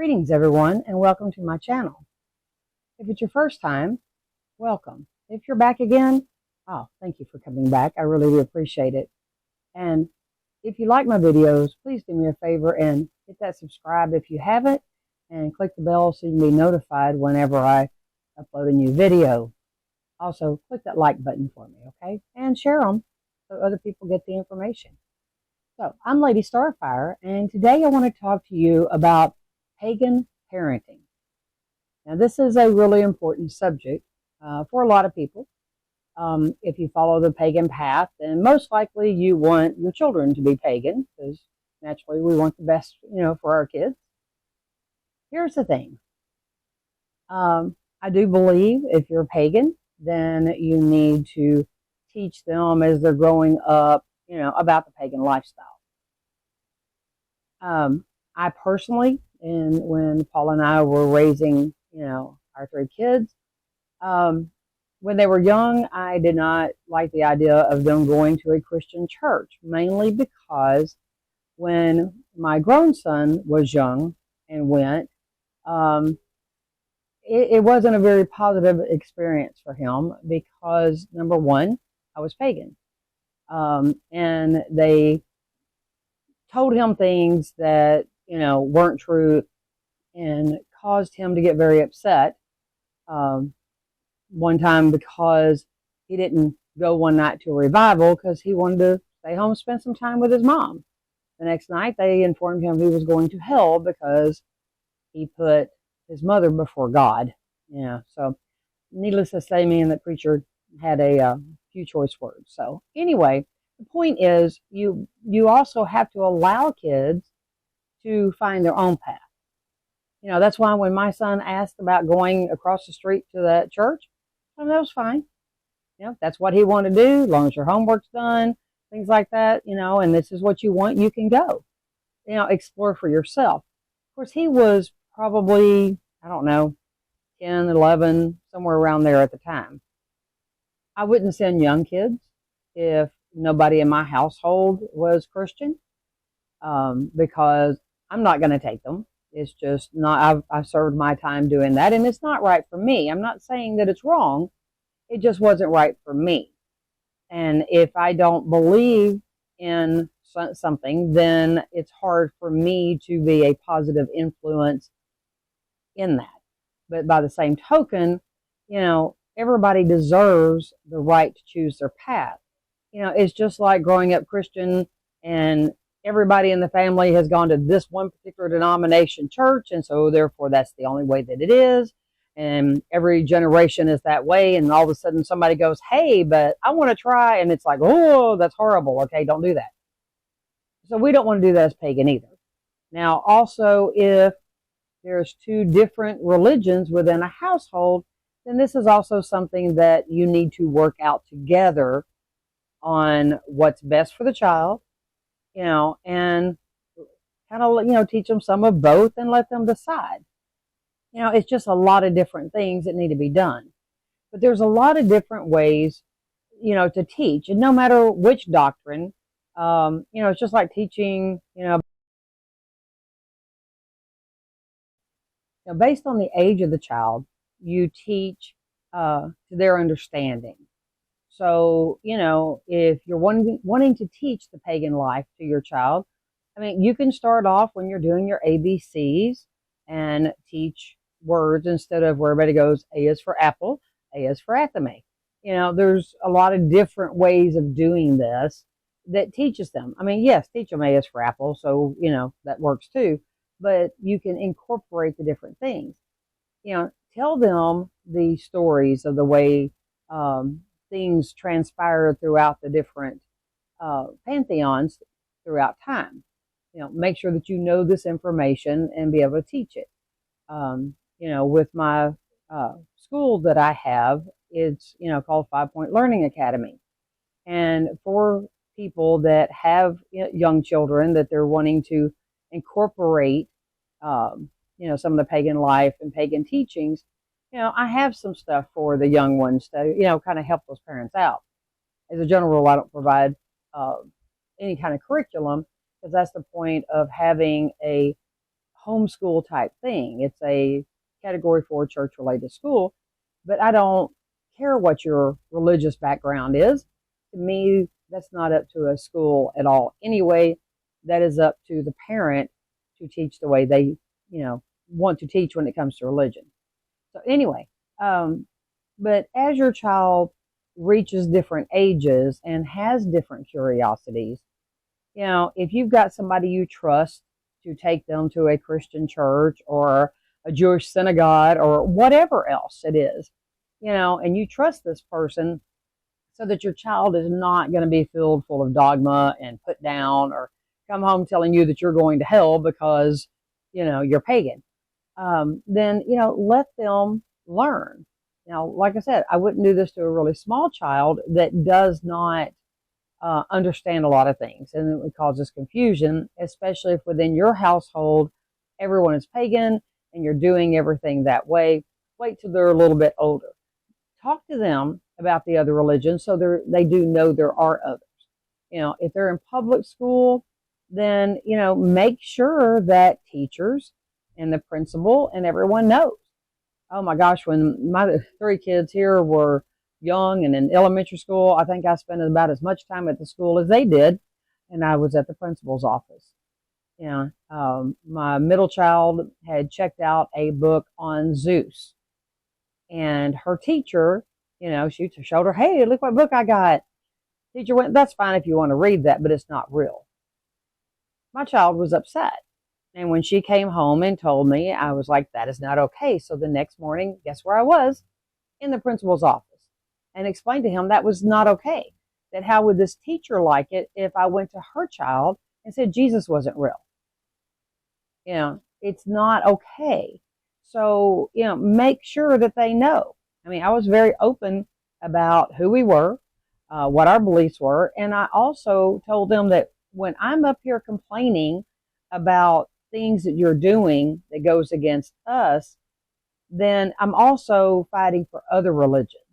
Greetings everyone and welcome to my channel. If it's your first time, welcome. If you're back again, oh, thank you for coming back. I really do appreciate it. And if you like my videos, please do me a favor and hit that subscribe if you haven't, and click the bell so you can be notified whenever I upload a new video. Also, click that like button for me, okay? And share them so other people get the information. So, I'm Lady Starfire, and today I want to talk to you about pagan parenting. Now, this is a really important subject for a lot of people. If you follow the pagan path, then most likely you want your children to be pagan, because naturally we want the best, for our kids. Here's the thing. I do believe if you're pagan, then you need to teach them as they're growing up, about the pagan lifestyle. I personally, and when Paul and I were raising, our 3 kids, when they were young, I did not like the idea of them going to a Christian church, mainly because when my grown son was young and went, it wasn't a very positive experience for him because, number one, I was pagan. And they told him things that, weren't true and caused him to get very upset. One time because he didn't go one night to a revival because he wanted to stay home and spend some time with his mom. The next night they informed him he was going to hell because he put his mother before God. So needless to say, me and the preacher had a few choice words. So anyway, the point is you also have to allow kids to find their own path. That's why when my son asked about going across the street to that church, that was fine. That's what he wanted to do, as long as your homework's done, things like that, and this is what you want, you can go. Explore for yourself. Of course, he was probably, 10, 11, somewhere around there at the time. I wouldn't send young kids if nobody in my household was Christian, because I'm not going to take them. It's just not, I've served my time doing that, and it's not right for me. I'm not saying that it's wrong. It just wasn't right for me. And if I don't believe in something, then it's hard for me to be a positive influence in that. But by the same token, everybody deserves the right to choose their path. It's just like growing up Christian and everybody in the family has gone to this one particular denomination church, and so therefore that's the only way that it is, and every generation is that way, and all of a sudden somebody goes, hey, but I want to try, and it's like, oh, that's horrible. Okay, don't do that. So we don't want to do that as pagan either. Now also, if there's 2 different religions within a household, then this is also something that you need to work out together on what's best for the child, and kind of, teach them some of both and let them decide. It's just a lot of different things that need to be done. But there's a lot of different ways, to teach. And no matter which doctrine, it's just like teaching, based on the age of the child, you teach to their understanding. So, if you're wanting to teach the pagan life to your child, you can start off when you're doing your ABCs and teach words instead of where everybody goes, A is for apple, A is for athame. There's a lot of different ways of doing this that teaches them. Yes, teach them A is for apple, so, that works too. But you can incorporate the different things. Tell them the stories of the way things transpire throughout the different pantheons throughout time. Make sure that you know this information and be able to teach it. With my school that I have, it's, called 5 Point Learning Academy. And for people that have young children that they're wanting to incorporate, some of the pagan life and pagan teachings, I have some stuff for the young ones to, kind of help those parents out. As a general rule, I don't provide any kind of curriculum because that's the point of having a homeschool type thing. It's a Category 4 church related school, but I don't care what your religious background is. To me, that's not up to a school at all. Anyway, that is up to the parent to teach the way they, want to teach when it comes to religion. So anyway, but as your child reaches different ages and has different curiosities, if you've got somebody you trust to take them to a Christian church or a Jewish synagogue or whatever else it is, and you trust this person so that your child is not going to be filled full of dogma and put down or come home telling you that you're going to hell because, you're pagan. Then, let them learn. Now, like I said, I wouldn't do this to a really small child that does not understand a lot of things, and it causes confusion, especially if within your household everyone is pagan and you're doing everything that way. Wait till they're a little bit older. Talk to them about the other religions so they do know there are others. If they're in public school, then, make sure that teachers and the principal and everyone knows. Oh my gosh, when my 3 kids here were young and in elementary school, I think I spent about as much time at the school as they did, and I was at the principal's office. My middle child had checked out a book on Zeus, and her teacher, she showed her, hey, look what book I got. Teacher went, that's fine if you want to read that, but it's not real. My child was upset. And when she came home and told me, I was like, that is not okay. So the next morning, guess where I was? In the principal's office, and explained to him that was not okay. That how would this teacher like it if I went to her child and said Jesus wasn't real? It's not okay. So, make sure that they know. I mean, I was very open about who we were, what our beliefs were. And I also told them that when I'm up here complaining about things that you're doing that goes against us, then I'm also fighting for other religions.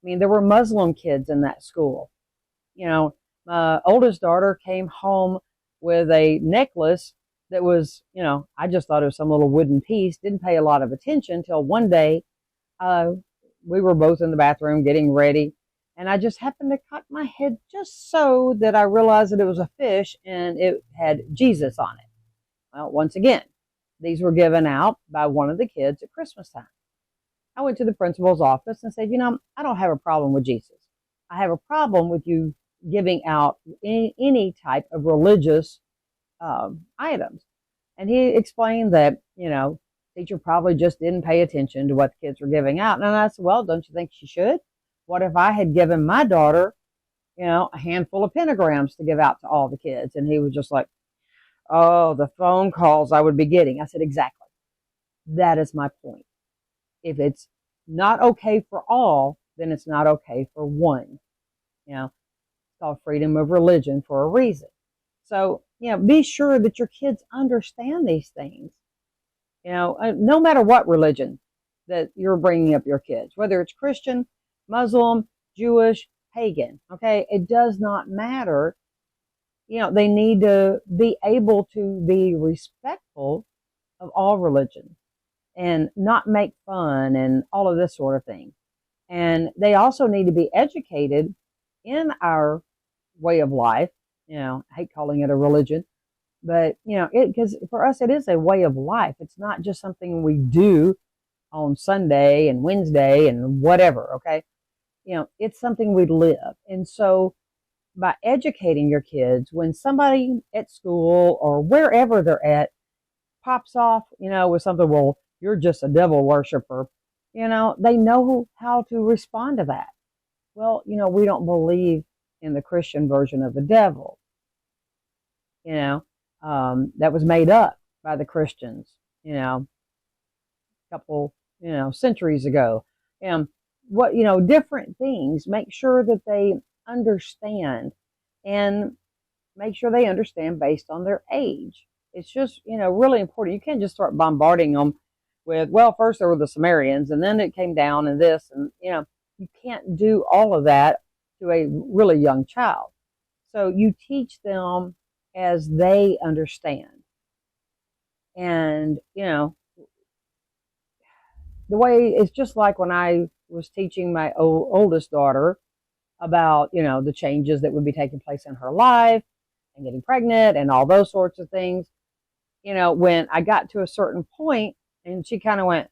I mean, there were Muslim kids in that school. My oldest daughter came home with a necklace that was, I just thought it was some little wooden piece, didn't pay a lot of attention till one day we were both in the bathroom getting ready, and I just happened to cock my head just so that I realized that it was a fish and it had Jesus on it. Well, once again, these were given out by one of the kids at Christmas time. I went to the principal's office and said, I don't have a problem with Jesus. I have a problem with you giving out any type of religious items. And he explained that, teacher probably just didn't pay attention to what the kids were giving out. And I said, well, don't you think she should? What if I had given my daughter, a handful of pentagrams to give out to all the kids? And he was just like, oh, the phone calls I would be getting. I said, exactly. That is my point. If it's not okay for all, then it's not okay for one. It's called freedom of religion for a reason. So, be sure that your kids understand these things. No matter what religion that you're bringing up your kids, whether it's Christian, Muslim, Jewish, pagan, okay, it does not matter. They need to be able to be respectful of all religions and not make fun and all of this sort of thing. And they also need to be educated in our way of life. I hate calling it a religion, but because for us it is a way of life. It's not just something we do on Sunday and Wednesday and whatever. Okay, it's something we live. And so by educating your kids, when somebody at school or wherever they're at pops off, with something, well, you're just a devil worshiper, they know how to respond to that. Well, we don't believe in the Christian version of the devil. That was made up by the Christians, a couple, centuries ago. And different things, make sure that they understand, and make sure they understand based on their age. It's just, really important. You can't just start bombarding them with, well, first there were the Sumerians and then it came down and this, and, you can't do all of that to a really young child. So you teach them as they understand. And, the way it's just like when I was teaching my oldest daughter about, the changes that would be taking place in her life and getting pregnant and all those sorts of things. When I got to a certain point and she kind of went,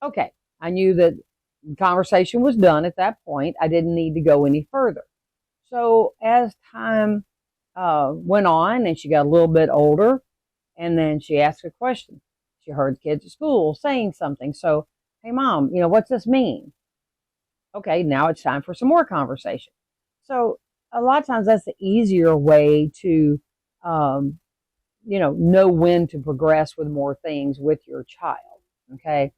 okay, I knew that the conversation was done at that point. I didn't need to go any further. So as time went on and she got a little bit older, and then she asked a question. She heard kids at school saying something. So, hey, Mom, what's this mean? Okay, now it's time for some more conversation. So a lot of times that's the easier way to, know when to progress with more things with your child. Okay.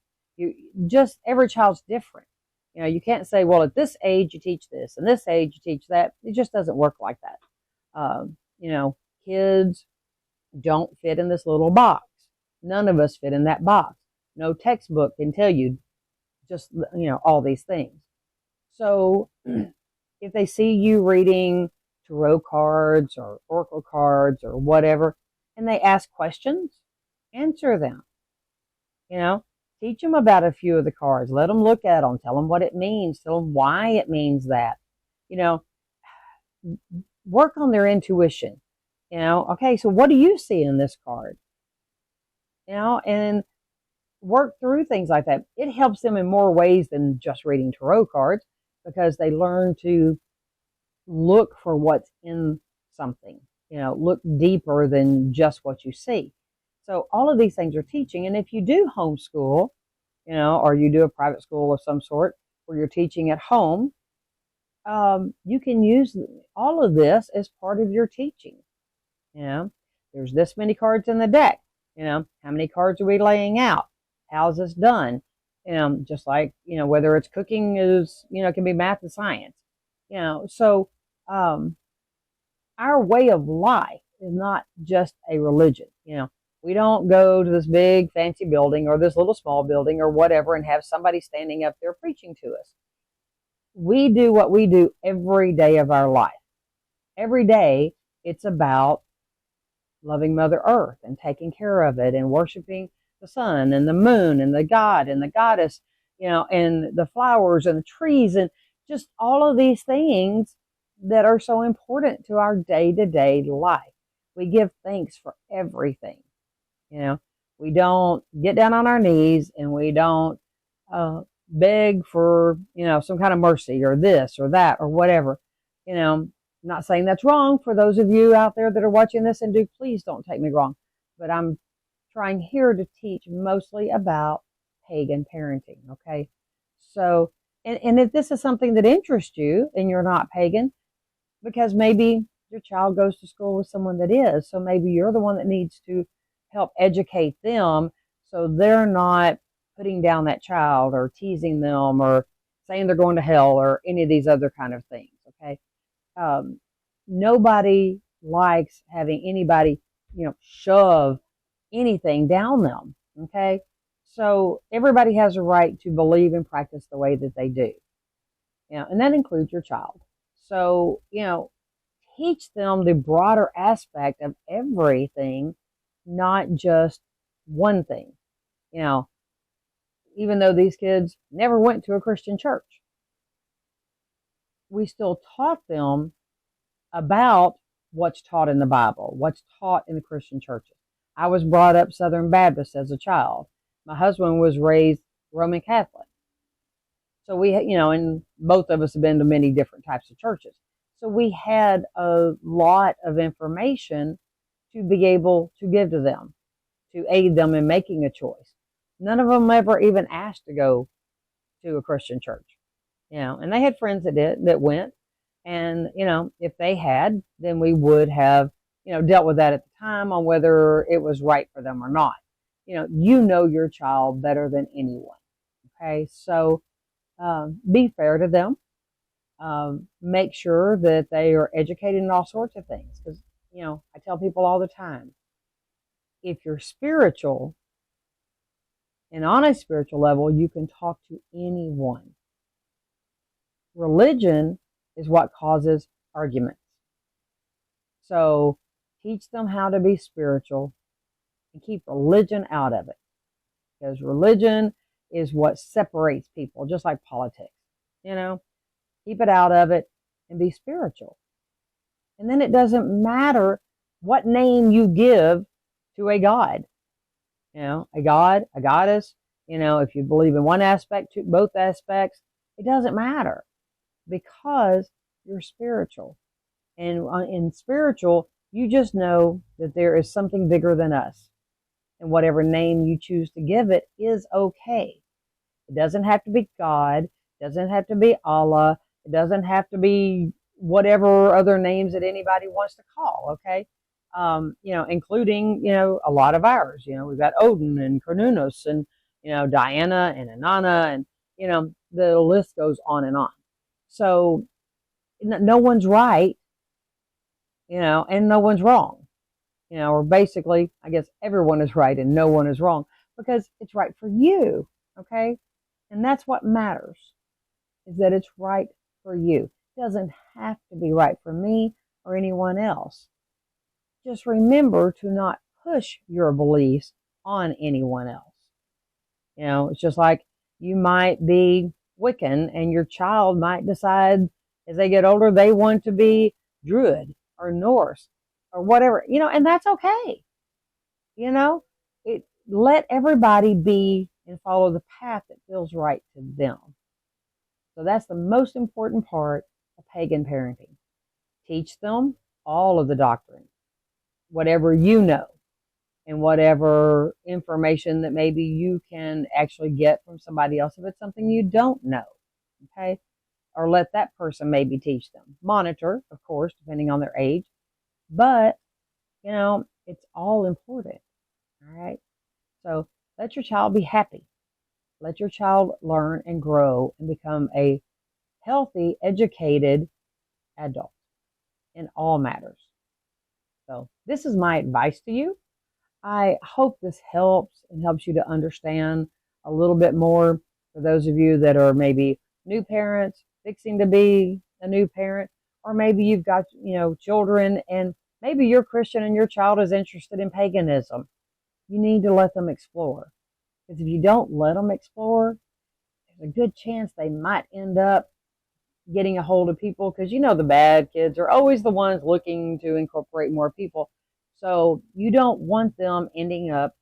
Every child's different. You can't say, well, at this age you teach this and this age you teach that. It just doesn't work like that. Kids don't fit in this little box. None of us fit in that box. No textbook can tell you just, all these things. So if they see you reading tarot cards or oracle cards or whatever, and they ask questions, answer them. Teach them about a few of the cards. Let them look at them. Tell them what it means. Tell them why it means that. Work on their intuition. Okay, so what do you see in this card? And work through things like that. It helps them in more ways than just reading tarot cards, because they learn to look for what's in something, look deeper than just what you see. So all of these things are teaching. And if you do homeschool, or you do a private school of some sort where you're teaching at home, you can use all of this as part of your teaching. There's this many cards in the deck. How many cards are we laying out? How's this done? Just like, whether it's cooking is, it can be math and science. So our way of life is not just a religion. We don't go to this big fancy building or this little small building or whatever and have somebody standing up there preaching to us. We do what we do every day of our life. Every day it's about loving Mother Earth and taking care of it and worshiping the sun and the moon and the god and the goddess, and the flowers and the trees and just all of these things that are so important to our day-to-day life. We give thanks for everything. We don't get down on our knees and we don't beg for, some kind of mercy or this or that or whatever. I'm not saying that's wrong for those of you out there that are watching this, and please don't take me wrong, but I'm trying here to teach mostly about pagan parenting. Okay. So, and if this is something that interests you and you're not pagan, because maybe your child goes to school with someone that is, so maybe you're the one that needs to help educate them so they're not putting down that child or teasing them or saying they're going to hell or any of these other kind of things. Okay. Nobody likes having anybody, shove anything down them. Okay. So everybody has a right to believe and practice the way that they do. And that includes your child. So, teach them the broader aspect of everything, not just one thing. Even though these kids never went to a Christian church, we still taught them about what's taught in the Bible, what's taught in the Christian churches. I was brought up Southern Baptist as a child. My husband was raised Roman Catholic. So we, and both of us have been to many different types of churches. So we had a lot of information to be able to give to them, to aid them in making a choice. None of them ever even asked to go to a Christian church, and they had friends that went. And, if they had, then we would have, dealt with that at the time on whether it was right for them or not. Your child better than anyone. Okay. So, be fair to them. Make sure that they are educated in all sorts of things. Because, I tell people all the time, if you're spiritual and on a spiritual level, you can talk to anyone. Religion is what causes arguments. So teach them how to be spiritual and keep religion out of it, because religion is what separates people, just like politics. You know, keep it out of it and be spiritual. And then it doesn't matter what name you give to a god, you know, a god, a goddess, you know, if you believe in one aspect, to both aspects, it doesn't matter, because you're spiritual. And in spiritual, you just know that there is something bigger than us. And whatever name you choose to give it is okay. It doesn't have to be God. It doesn't have to be Allah. It doesn't have to be whatever other names that anybody wants to call, okay? You know, including, you know, a lot of ours. You know, we've got Odin and Cernunnos and, you know, Diana and Inanna, and, you know, the list goes on and on. So no one's right, you know, and no one's wrong. You know, or basically, I guess everyone is right and no one is wrong, because it's right for you, okay? And that's what matters, is that it's right for you. It doesn't have to be right for me or anyone else. Just remember to not push your beliefs on anyone else. You know, it's just like you might be Wiccan and your child might decide as they get older they want to be Druid or Norse or whatever, you know, and that's okay. You know, let everybody be and follow the path that feels right to them. So that's the most important part of pagan parenting. Teach them all of the doctrine, whatever you know, and whatever information that maybe you can actually get from somebody else if it's something you don't know, okay? Or let that person maybe teach them. Monitor, of course, depending on their age, but, you know, it's all important, all right? So let your child be happy. Let your child learn and grow and become a healthy, educated adult in all matters. So this is my advice to you. I hope this helps and helps you to understand a little bit more for those of you that are maybe new parents, fixing to be a new parent, or maybe you've got, you know, children and maybe you're Christian and your child is interested in paganism. You need to let them explore. Because if you don't let them explore, there's a good chance they might end up getting a hold of people, because you know the bad kids are always the ones looking to incorporate more people. So you don't want them ending up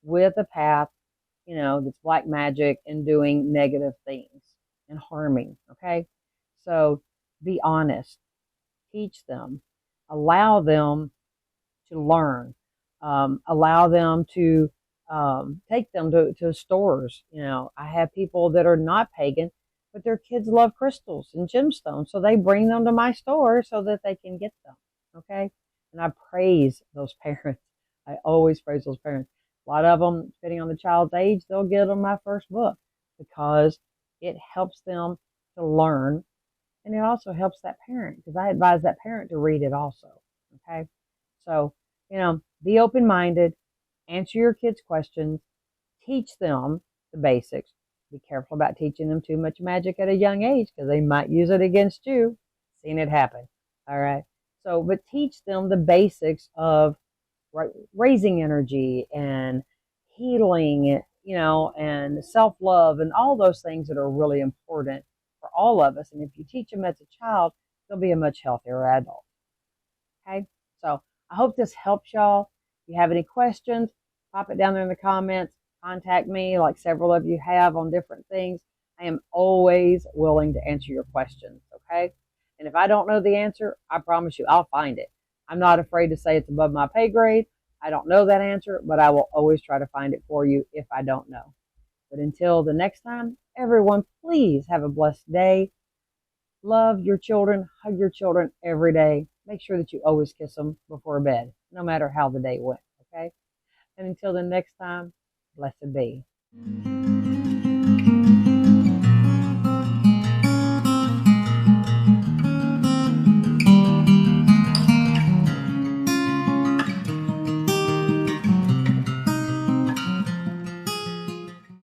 with a path, you know, that's black magic and doing negative things and harming, okay? So be honest. Teach them. Allow them to learn. Allow them to take them to stores. You know, I have people that are not pagan, but their kids love crystals and gemstones, so they bring them to my store so that they can get them, okay? And I praise those parents. I always praise those parents. A lot of them, depending on the child's age, they'll give them my first book because it helps them to learn, and it also helps that parent, because I advise that parent to read it also, okay? So, you know, be open-minded, answer your kids' questions, teach them the basics. Be careful about teaching them too much magic at a young age, because they might use it against you. Seen it happen. All right. So, but teach them the basics of raising energy and healing, you know, and self-love and all those things that are really important for all of us. And if you teach them as a child, they'll be a much healthier adult. Okay. So I hope this helps y'all. If you have any questions, pop it down there in the comments. Contact me like several of you have on different things. I am always willing to answer your questions, okay? And if I don't know the answer, I promise you I'll find it. I'm not afraid to say it's above my pay grade. I don't know that answer, but I will always try to find it for you if I don't know. But until the next time, everyone, please have a blessed day. Love your children, hug your children every day. Make sure that you always kiss them before bed, no matter how the day went, okay? And until the next time, blessed be.